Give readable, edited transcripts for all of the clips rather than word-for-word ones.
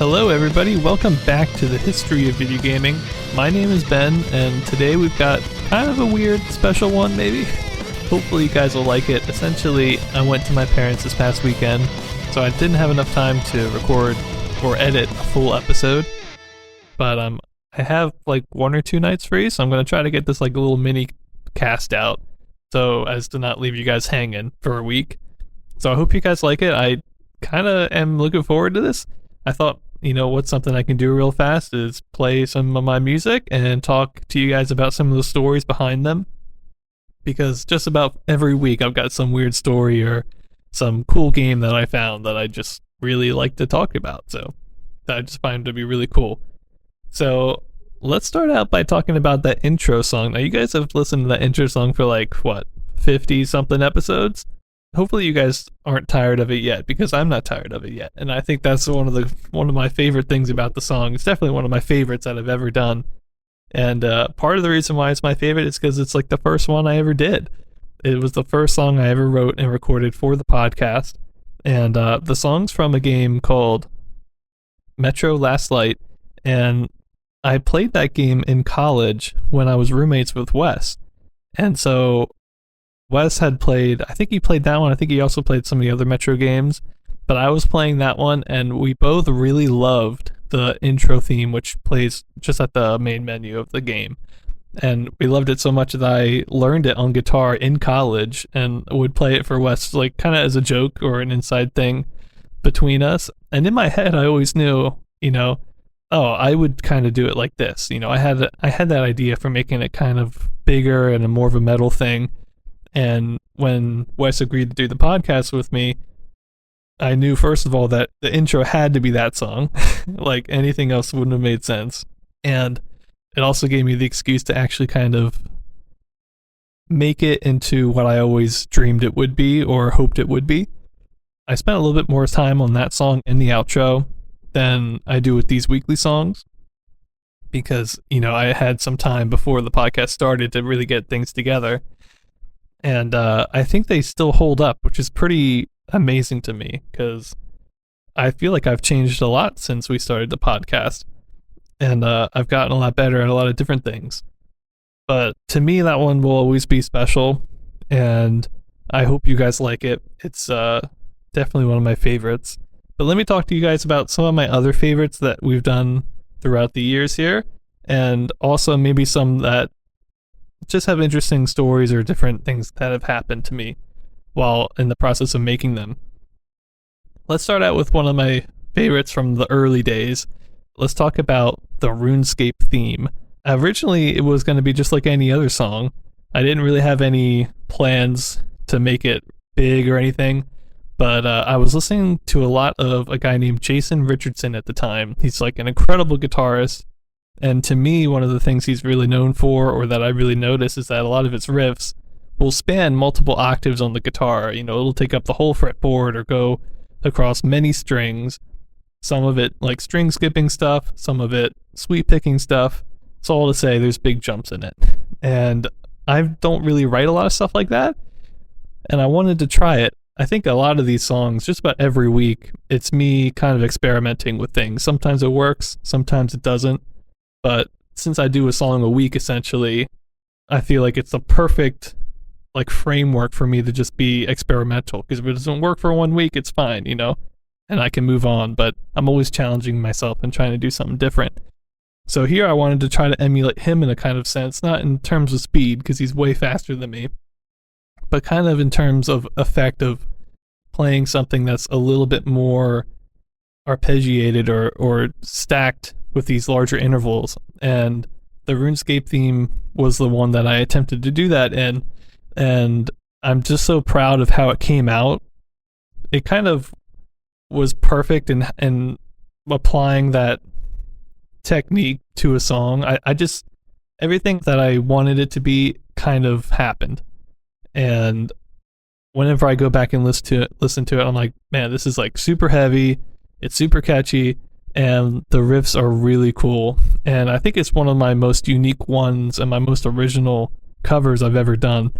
Hello everybody, welcome back to the history of video gaming. My name is Ben, and today we've got kind of a weird special one maybe. Hopefully you guys will like it. Essentially, I went to my parents this past weekend, so I didn't have enough time to record or edit a full episode. But I have like 1 or 2 nights free, so I'm going to try to get this like a little mini cast out so as to not leave you guys hanging for a week. So I hope you guys like it. I kind of am looking forward to this. I thought, what's something I can do real fast is play some of my music and talk to you guys about some of the stories behind them. Because just about every week I've got some weird story or some cool game that I found that I just really like to talk about. So that I just find to be really cool. So let's start out by talking about that intro song. Now you guys have listened to that intro song for 50 something episodes. Hopefully you guys aren't tired of it yet, because I'm not tired of it yet. And I think that's one of my favorite things about the song. It's definitely one of my favorites that I've ever done. And part of the reason why it's my favorite is because it's like the first one I ever did. It was the first song I ever wrote and recorded for the podcast. And the song's from a game called Metro Last Light. And I played that game in college when I was roommates with Wes. And so Wes had played, I think he played that one. I think he also played some of the other Metro games. But I was playing that one, and we both really loved the intro theme, which plays just at the main menu of the game. And we loved it so much that I learned it on guitar in college and would play it for Wes, kind of as a joke or an inside thing between us. And in my head, I always knew, I would kind of do it like this. I had that idea for making it kind of bigger and more of a metal thing. And when Wes agreed to do the podcast with me, I knew, first of all, that the intro had to be that song. Like, anything else wouldn't have made sense. And it also gave me the excuse to actually kind of make it into what I always dreamed it would be or hoped it would be. I spent a little bit more time on that song in the outro than I do with these weekly songs, because, I had some time before the podcast started to really get things together. And I think they still hold up, which is pretty amazing to me, because I feel like I've changed a lot since we started the podcast. And I've gotten a lot better at a lot of different things. But to me, that one will always be special. And I hope you guys like it. It's definitely one of my favorites. But let me talk to you guys about some of my other favorites that we've done throughout the years here. And also maybe some that just have interesting stories or different things that have happened to me while in the process of making them. Let's start out with one of my favorites from the early days. Let's talk about the RuneScape theme. Originally, it was going to be just like any other song. I didn't really have any plans to make it big or anything, but I was listening to a lot of a guy named Jason Richardson at the time. He's like an incredible guitarist. And to me, one of the things he's really known for, or that I really notice, is that a lot of his riffs will span multiple octaves on the guitar. It'll take up the whole fretboard or go across many strings. Some of it like string skipping stuff, some of it sweep picking stuff. It's all to say there's big jumps in it. And I don't really write a lot of stuff like that, and I wanted to try it. I think a lot of these songs, just about every week, it's me kind of experimenting with things. Sometimes it works, sometimes it doesn't. But since I do a song a week, essentially, I feel like it's the perfect framework for me to just be experimental. Because if it doesn't work for 1 week, it's fine, and I can move on. But I'm always challenging myself and trying to do something different. So here I wanted to try to emulate him in a kind of sense, not in terms of speed, because he's way faster than me, but kind of in terms of effect of playing something that's a little bit more arpeggiated or stacked with these larger intervals. And the RuneScape theme was the one that I attempted to do that in, and I'm just so proud of how it came out. It kind of was perfect in applying that technique to a song. I just, everything that I wanted it to be kind of happened. And whenever I go back and listen to it, I'm like, man, this is super heavy, it's super catchy, and the riffs are really cool. And I think it's one of my most unique ones and my most original covers I've ever done.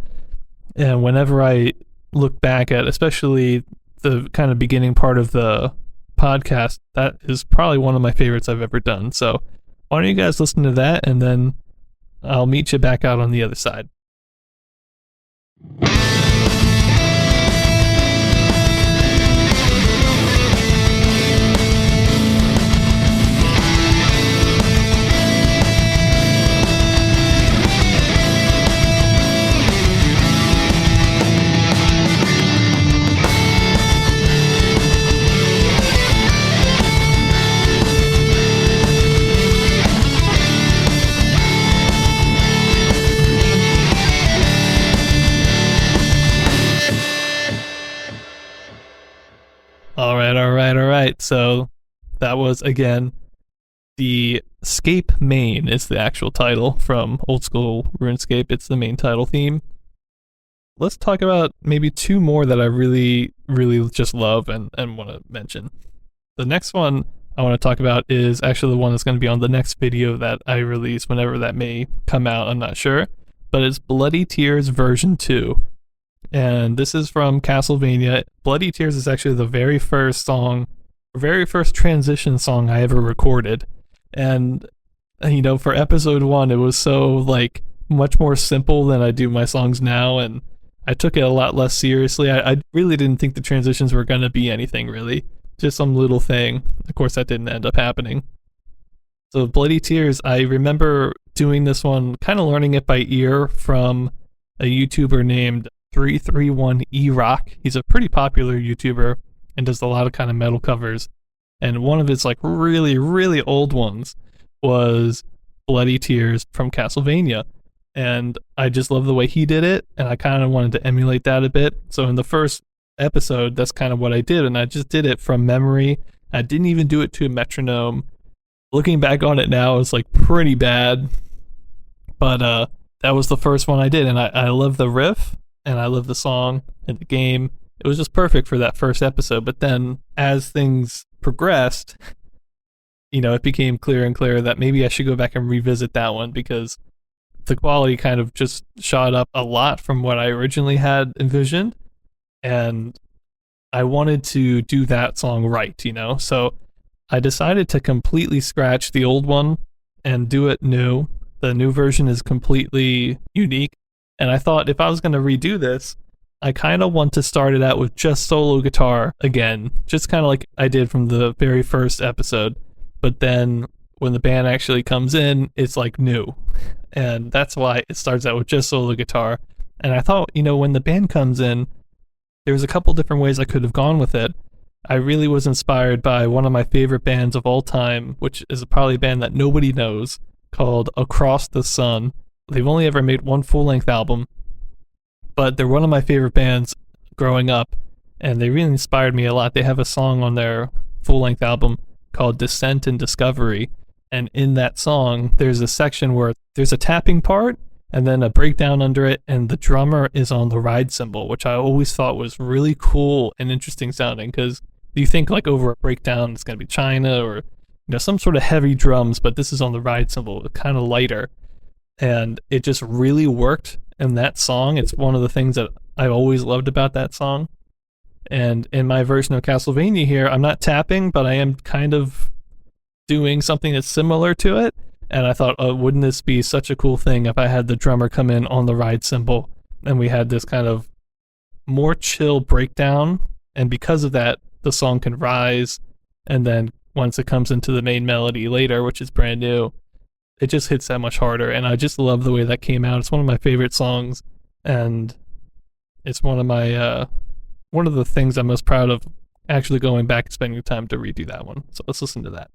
And whenever I look back at especially the kind of beginning part of the podcast, that is probably one of my favorites I've ever done. So why don't you guys listen to that, and then I'll meet you back out on the other side. All right. So that was, again, the Scape main is the actual title from Old School RuneScape. It's the main title theme. Let's talk about maybe two more that I really, really just love and want to mention. The next one I want to talk about is actually the one that's going to be on the next video that I release, whenever that may come out, I'm not sure. But it's Bloody Tears version 2. And this is from Castlevania. Bloody Tears is actually the very first transition song I ever recorded. And, you know, for episode 1, it was so, like, much more simple than I do my songs now, and I took it a lot less seriously. I really didn't think the transitions were going to be anything, really. Just some little thing. Of course, that didn't end up happening. So Bloody Tears, I remember doing this one, kind of learning it by ear from a YouTuber named 331eRock. He's a pretty popular YouTuber and does a lot of kind of metal covers. And one of his like really, really old ones was Bloody Tears from Castlevania. And I just love the way he did it, and I kind of wanted to emulate that a bit. So in the first episode, that's kind of what I did, and I just did it from memory. I didn't even do it to a metronome. Looking back on it now, it's like pretty bad. But that was the first one I did, and I love the riff, and I love the song and the game. It was just perfect for that first episode. But then as things progressed, you know, it became clearer and clearer that maybe I should go back and revisit that one, because the quality kind of just shot up a lot from what I originally had envisioned, and I wanted to do that song right, you know? So I decided to completely scratch the old one and do it new. The new version is completely unique, and I thought if I was going to redo this, I kind of want to start it out with just solo guitar again, just kind of like I did from the very first episode. But then when the band actually comes in, it's like new. And that's why it starts out with just solo guitar. And I thought, you know, when the band comes in, there's a couple different ways I could have gone with it. I really was inspired by one of my favorite bands of all time, which is probably a band that nobody knows, called Across the Sun. They've only ever made one full-length album, but they're one of my favorite bands growing up, and they really inspired me a lot. They have a song on their full-length album called Descent and Discovery, and in that song, there's a section where there's a tapping part and then a breakdown under it, and the drummer is on the ride cymbal, which I always thought was really cool and interesting sounding, because you think like over a breakdown it's going to be China or, you know, some sort of heavy drums, but this is on the ride cymbal, kind of lighter, and it just really worked in that song. It's one of the things that I've always loved about that song. And in my version of Castlevania here, I'm not tapping, but I am kind of doing something that's similar to it. And I thought, oh, wouldn't this be such a cool thing if I had the drummer come in on the ride cymbal and we had this kind of more chill breakdown, and because of that, the song can rise, and then once it comes into the main melody later, which is brand new, it just hits that much harder. And I just love the way that came out. It's one of my favorite songs, and it's one of my one of the things I'm most proud of, actually going back and spending time to redo that one. So let's listen to that.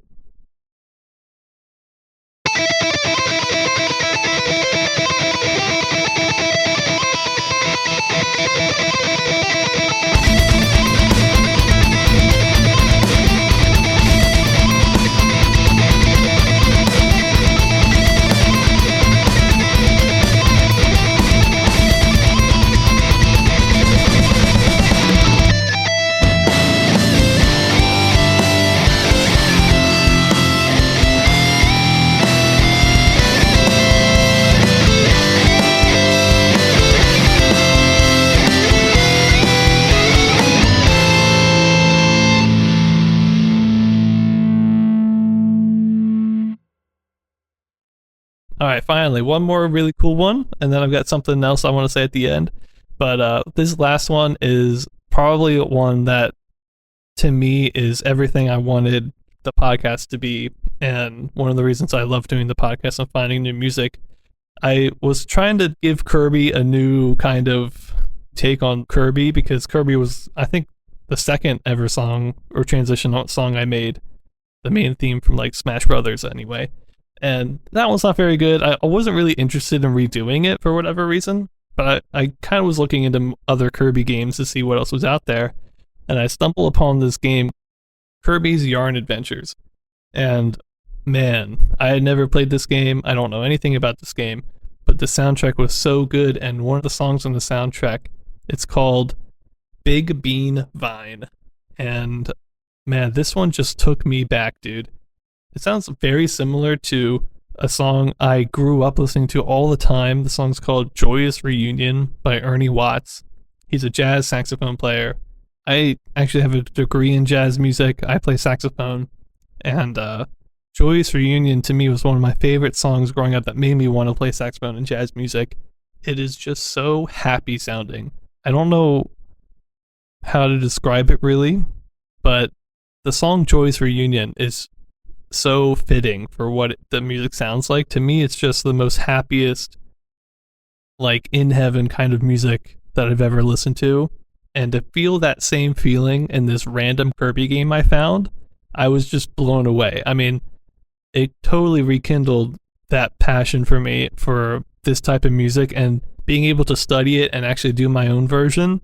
All right, finally, one more really cool one, and then I've got something else I want to say at the end. But this last one is probably one that, to me, is everything I wanted the podcast to be, and one of the reasons I love doing the podcast and finding new music. I was trying to give Kirby a new kind of take on Kirby, because Kirby was, I think, the second ever song or transition song I made, the main theme from like Smash Brothers anyway. And that one's not very good. I wasn't really interested in redoing it for whatever reason, but I kind of was looking into other Kirby games to see what else was out there, and I stumbled upon this game, Kirby's Yarn Adventures. And man, I had never played this game. I don't know anything about this game, but the soundtrack was so good, and one of the songs on the soundtrack, it's called Big Bean Vine. And man, this one just took me back, dude. It sounds very similar to a song I grew up listening to all the time. The song's called Joyous Reunion by Ernie Watts. He's a jazz saxophone player. I actually have a degree in jazz music. I play saxophone. And Joyous Reunion to me was one of my favorite songs growing up that made me want to play saxophone and jazz music. It is just so happy sounding. I don't know how to describe it really, but the song Joyous Reunion is so fitting for what the music sounds like. To me, it's just the most happiest, like in heaven kind of music that I've ever listened to. And to feel that same feeling in this random Kirby game I found, I was just blown away. I mean, it totally rekindled that passion for me for this type of music, and being able to study it and actually do my own version,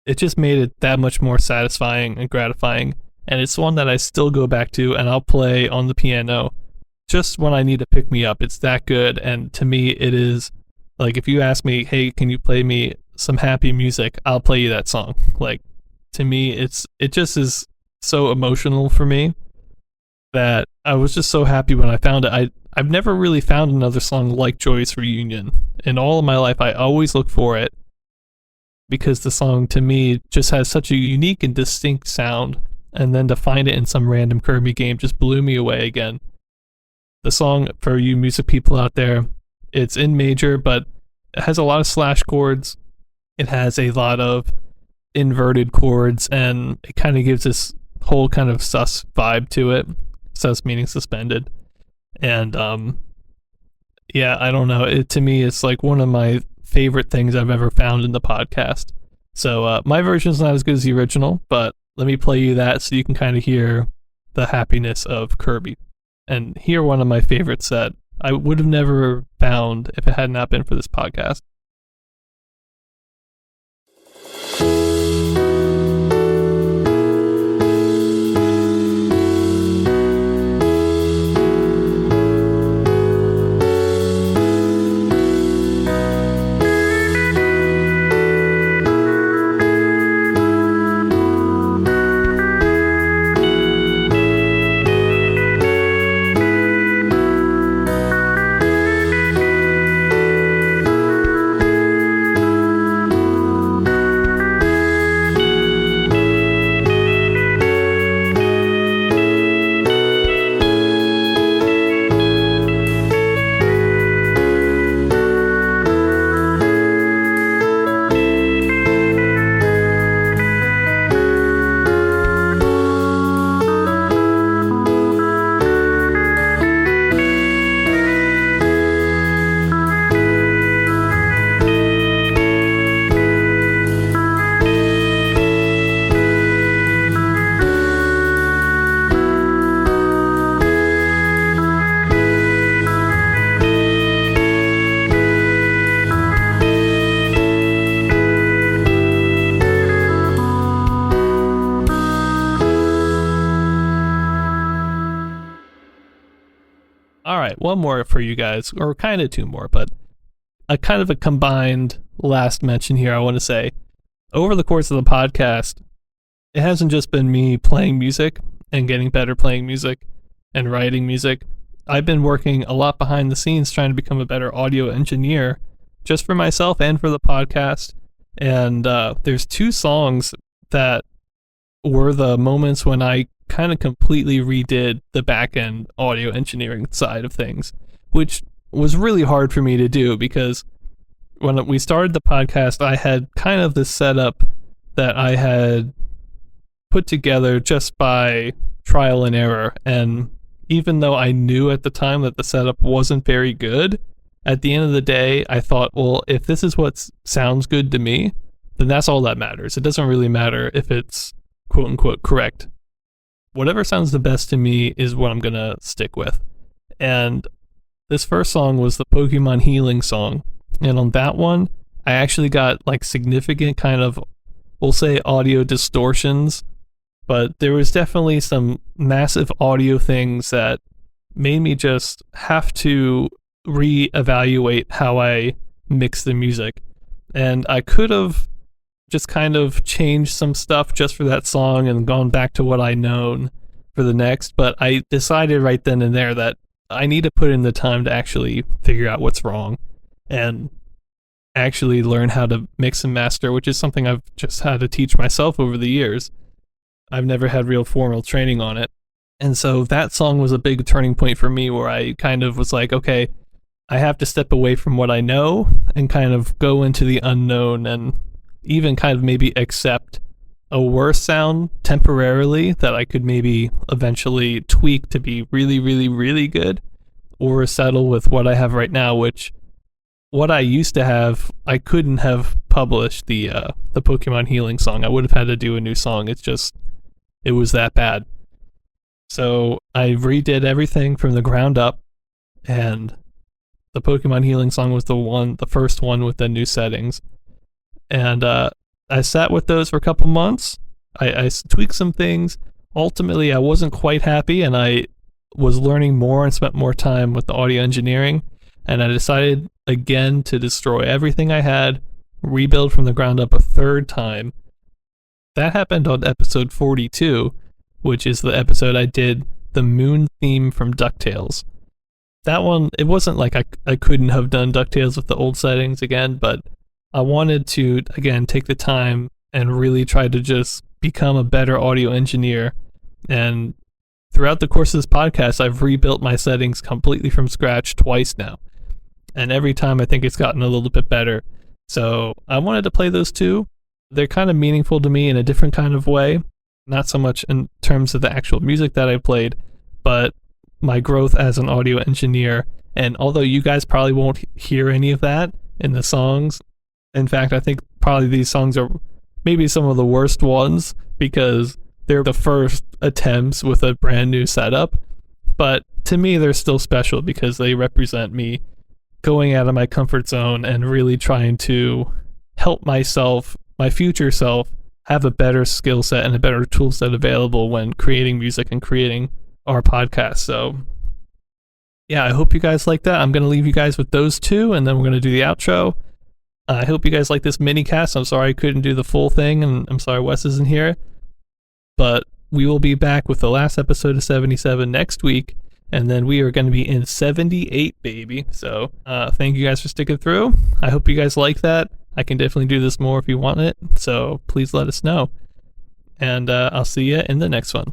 it just made it that much more satisfying and gratifying. And it's one that I still go back to, and I'll play on the piano just when I need to pick me up. It's that good. And to me, it is like, if you ask me, hey, can you play me some happy music, I'll play you that song. Like, to me, it just is so emotional for me that I was just so happy when I found it. I've never really found another song like Joyous Reunion. In all of my life, I always look for it, because the song to me just has such a unique and distinct sound. And then to find it in some random Kirby game just blew me away again. The song, for you music people out there, it's in major, but it has a lot of slash chords. It has a lot of inverted chords, and it kind of gives this whole kind of sus vibe to it. Sus meaning suspended. And yeah, I don't know. To me, it's like one of my favorite things I've ever found in the podcast. So my version's not as good as the original, but let me play you that so you can kind of hear the happiness of Kirby and hear one of my favorites that I would have never found if it had not been for this podcast. All right, one more for you guys, or kind of two more, but a kind of a combined last mention here. I want to say, over the course of the podcast, it hasn't just been me playing music and getting better playing music and writing music. I've been working a lot behind the scenes trying to become a better audio engineer, just for myself and for the podcast. And there's two songs that were the moments when I kind of completely redid the back-end audio engineering side of things, which was really hard for me to do because when we started the podcast, I had kind of this setup that I had put together just by trial and error. And even though I knew at the time that the setup wasn't very good, at the end of the day, I thought, well, if this is what sounds good to me, then that's all that matters. It doesn't really matter if it's quote unquote correct. Whatever sounds the best to me is what I'm going to stick with. And this first song was the Pokemon Healing song. And on that one, I actually got like significant kind of, we'll say, audio distortions, but there was definitely some massive audio things that made me just have to reevaluate how I mix the music. And I could have just kind of changed some stuff just for that song and gone back to what I known for the next, but I decided right then and there that I need to put in the time to actually figure out what's wrong and actually learn how to mix and master, which is something I've just had to teach myself over the years. I've never had real formal training on it. And so that song was a big turning point for me where I kind of was like, okay, I have to step away from what I know and kind of go into the unknown and even kind of maybe accept a worse sound temporarily that I could maybe eventually tweak to be really, really, really good, or settle with what I have right now, which what I used to have, I couldn't have published the Pokemon Healing song. I would have had to do a new song. It was that bad. So I redid everything from the ground up, and the Pokemon Healing song was the first one with the new settings. And I sat with those for a couple months. I tweaked some things. Ultimately, I wasn't quite happy, and I was learning more and spent more time with the audio engineering. And I decided again to destroy everything I had, rebuild from the ground up a third time. That happened on episode 42, which is the episode I did the moon theme from DuckTales. That one, it wasn't like I couldn't have done DuckTales with the old settings again, but I wanted to, again, take the time and really try to just become a better audio engineer. And throughout the course of this podcast, I've rebuilt my settings completely from scratch twice now. And every time I think it's gotten a little bit better. So I wanted to play those two. They're kind of meaningful to me in a different kind of way. Not so much in terms of the actual music that I played, but my growth as an audio engineer. And although you guys probably won't hear any of that in the songs, in fact, I think probably these songs are maybe some of the worst ones because they're the first attempts with a brand new setup. But to me, they're still special because they represent me going out of my comfort zone and really trying to help myself, my future self, have a better skill set and a better tool set available when creating music and creating our podcast. So yeah, I hope you guys like that. I'm going to leave you guys with those two, and then we're going to do the outro. I hope you guys like this mini cast. I'm sorry I couldn't do the full thing, and I'm sorry Wes isn't here. But we will be back with the last episode of 77 next week, and then we are going to be in 78, baby. So thank you guys for sticking through. I hope you guys like that. I can definitely do this more if you want it, so please let us know. And I'll see you in the next one.